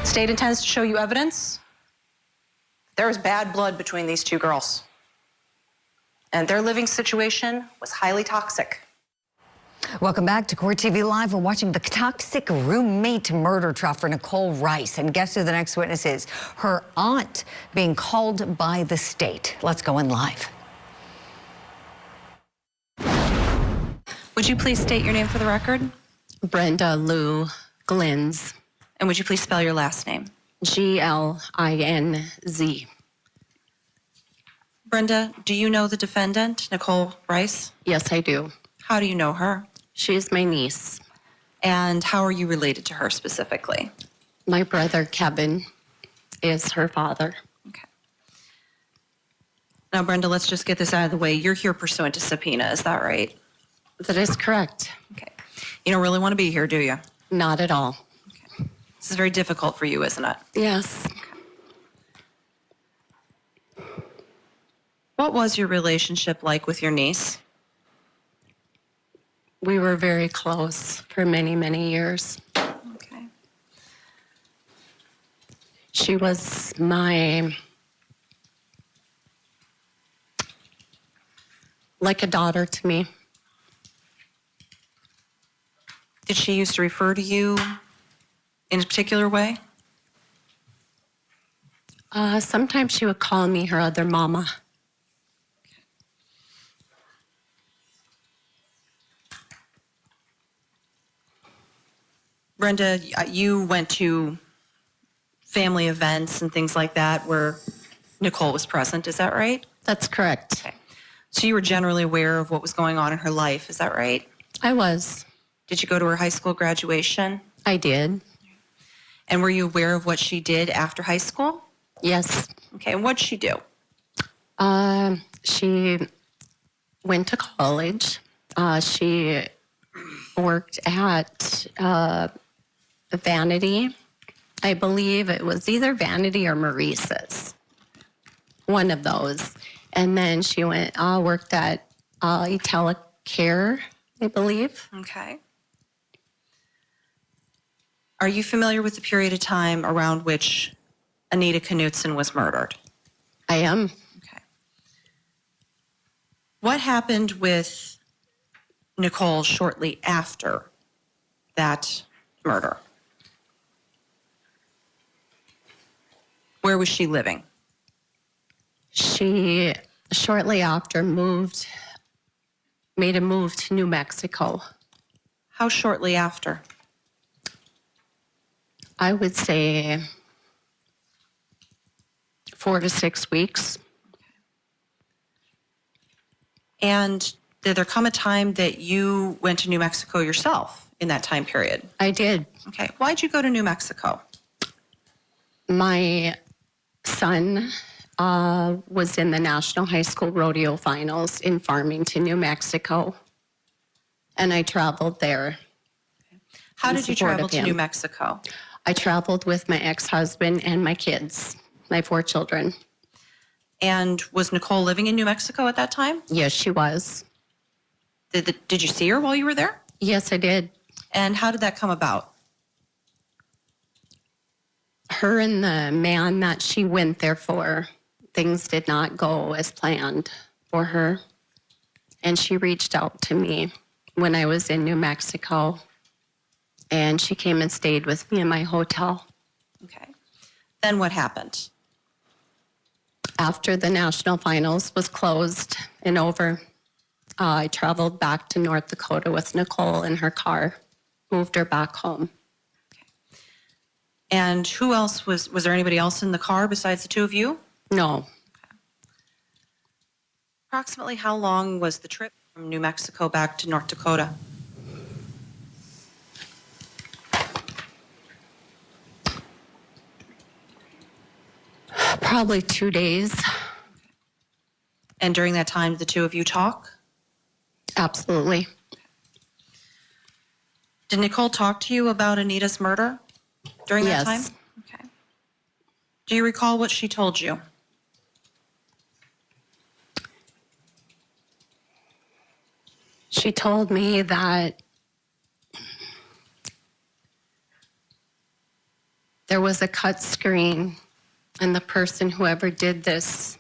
State intends to show you evidence. There was bad blood between these two girls, and their living situation was highly toxic. Welcome back to Court TV Live. We're watching the toxic roommate murder trial for Nichole Rice. And guess who the next witness is? Her aunt being called by the state. Let's go in live. Would you please state your name for the record? Brenda Glinz. And would you please spell your last name? Glinz. Brenda, do you know the defendant, Nichole Rice? Yes, I do. How do you know her? She's my niece. And how are you related to her specifically? My brother, Kevin, is her father. Okay. Now, Brenda, let's just get this out of the way. You're here pursuant to subpoena, is that right? That is correct. Okay. You don't really want to be here, do you? Not at all. Okay. This is very difficult for you, isn't it? Yes. Okay. What was your relationship like with your niece? We were very close for many, many years. Okay. She was like a daughter to me. Did she used to refer to you in a particular way? Sometimes she would call me her other mama. Brenda, you went to family events and things like that where Nichole was present, is that right? That's correct. Okay. So you were generally aware of what was going on in her life, is that right? I was. Did you go to her high school graduation? I did. And were you aware of what she did after high school? Yes. Okay, and what'd she do? She went to college. She worked at Vanity. I believe it was either Vanity or Maurice's. One of those. And then she worked at Care, I believe. Okay. Are you familiar with the period of time around which Anita Knutson was murdered? I am. Okay. What happened with Nichole shortly after that murder? Where was she living? She shortly after made a move to New Mexico. How shortly after? I would say 4 to 6 weeks. And did there come a time that you went to New Mexico yourself in that time period? I did. Okay. Why'd you go to New Mexico? My son was in the National High School Rodeo Finals in Farmington, New Mexico, and I traveled there. How did you travel to him. New Mexico? I traveled with my ex-husband and my kids, my 4 children. And was Nichole living in New Mexico at that time? Yes, she was. Did you see her while you were there? Yes, I did. And how did that come about? Her and the man that she went there for, things did not go as planned for her. And she reached out to me when I was in New Mexico. And she came and stayed with me in my hotel. Okay. Then what happened? After the national finals was closed and over, I traveled back to North Dakota with Nicole in her car, moved her back home. Okay. And who else was there anybody else in the car besides the two of you? No. Okay. Approximately how long was the trip from New Mexico back to North Dakota? Probably 2 days. And during that time, did the two of you talk? Absolutely. Did Nicole talk to you about Anita's murder during that time? Yes. Okay. Do you recall what she told you? She told me that there was a cut screen, and the person, whoever did this,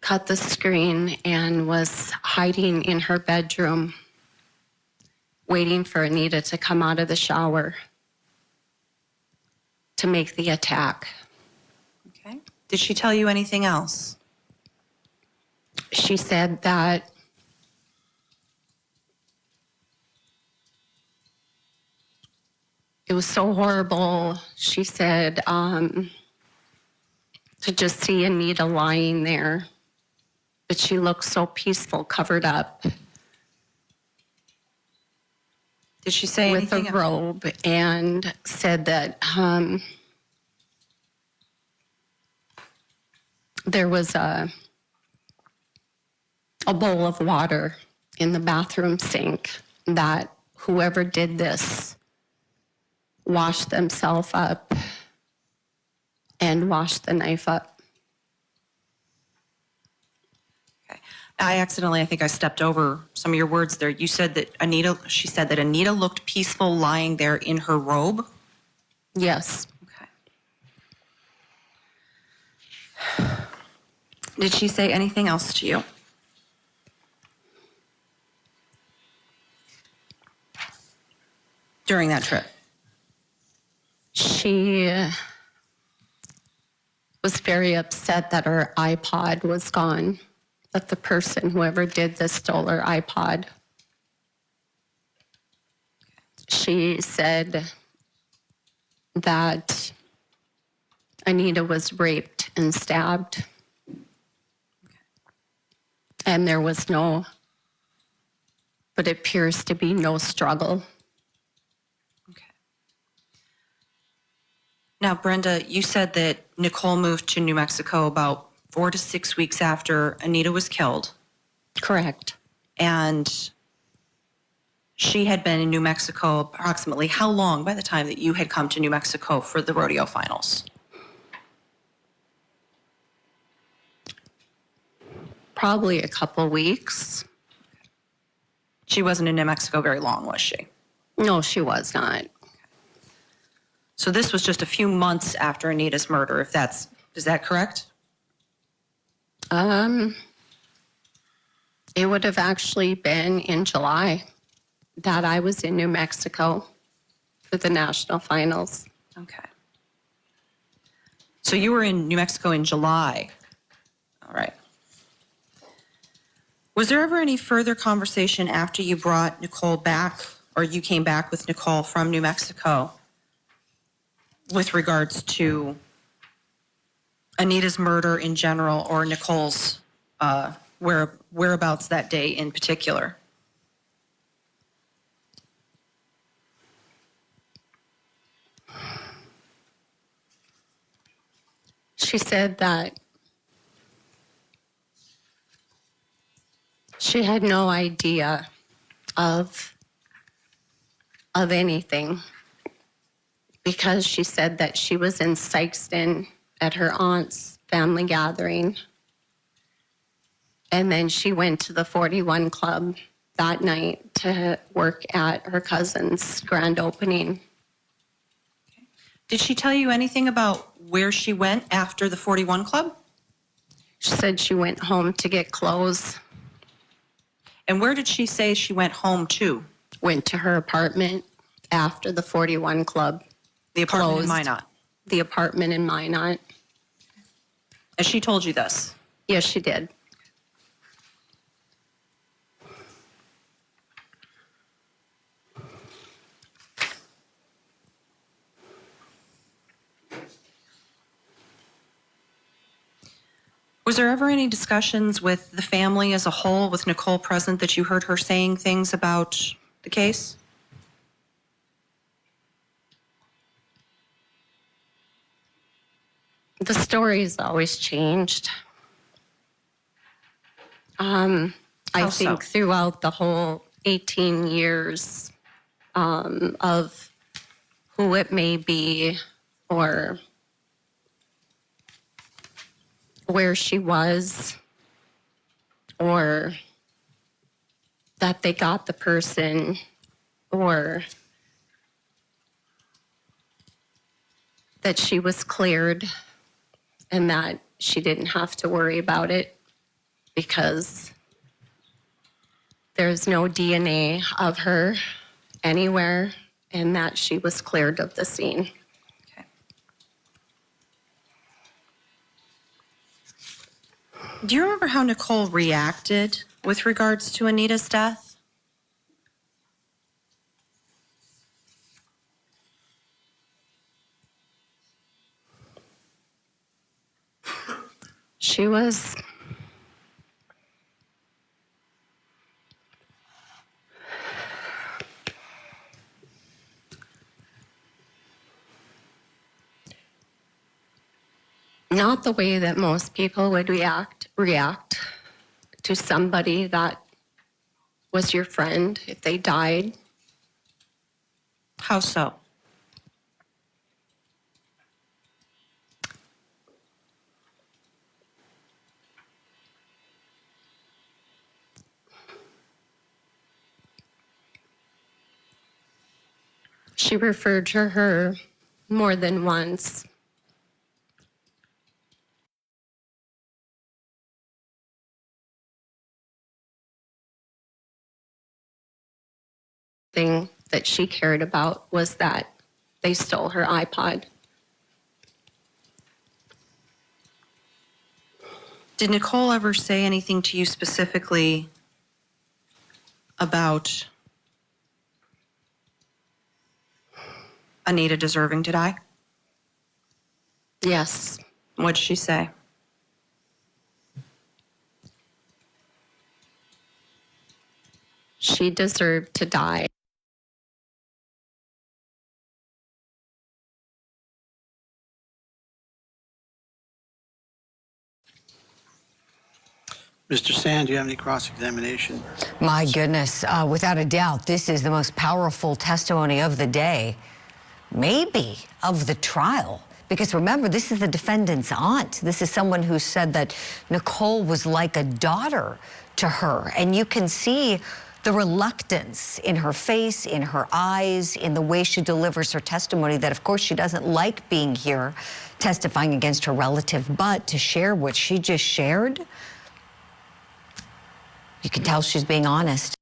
cut the screen and was hiding in her bedroom, waiting for Anita to come out of the shower to make the attack. Okay. Did she tell you anything else? She said that it was so horrible. She said to just see Anita lying there, but she looked so peaceful, covered up Did she say with a anything else? robe, and said that there was a bowl of water in the bathroom sink that whoever did this washed themselves up and washed the knife up. Okay. I think I stepped over some of your words there. You said that she said that Anita looked peaceful lying there in her robe. Yes. Okay. Did she say anything else to you? During that trip? She was very upset that her iPod was gone, that the person, whoever did this, stole her iPod. She said that Anita was raped and stabbed, and there was no, but it appears to be no struggle. Okay. Now, Brenda, you said that Nicole moved to New Mexico about 4 to 6 weeks after Anita was killed. Correct. And she had been in New Mexico approximately how long by the time that you had come to New Mexico for the rodeo finals? Probably a couple weeks. She wasn't in New Mexico very long, was she? No, she was not. So this was just a few months after Anita's murder, is that correct? It would have actually been in July that I was in New Mexico for the national finals. Okay. So you were in New Mexico in July. All right. Was there ever any further conversation after you brought Nicole back, or you came back with Nicole from New Mexico, with regards to Anita's murder in general, or Nicole's whereabouts that day in particular? She said that she had no idea of anything, because she said that she was in Sykeston at her aunt's family gathering, and then she went to the 41 Club that night to work at her cousin's grand opening. Did she tell you anything about where she went after the 41 Club? She said she went home to get clothes, And where did she say she went home to? went to her apartment after the 41 Club. The apartment in Closed. Minot. The apartment in Minot. And she told you this? Yes, she did. Was there ever any discussions with the family as a whole, with Nicole present, that you heard her saying things about the case? The story's always changed. I How so? think throughout the whole 18 years of who it may be, or where she was, or that they got the person, or that she was cleared and that she didn't have to worry about it because there's no DNA of her anywhere, and that she was cleared of the scene. Okay. Do you remember how Nicole reacted with regards to Anita's death? She was not the way that most people would react to somebody that was your friend if they died. How so? She referred to her more than once. Thing that she cared about was that they stole her iPod. Did Nicole ever say anything to you specifically about Anita deserving to die? Yes. What'd she say? She deserved to die. Mr. Sand, do you have any cross-examination? My goodness, without a doubt, this is the most powerful testimony of the day, maybe of the trial. Because remember, this is the defendant's aunt. This is someone who said that Nicole was like a daughter to her. And you can see the reluctance in her face, in her eyes, in the way she delivers her testimony, that of course she doesn't like being here testifying against her relative, but to share what she just shared, you can tell she's being honest.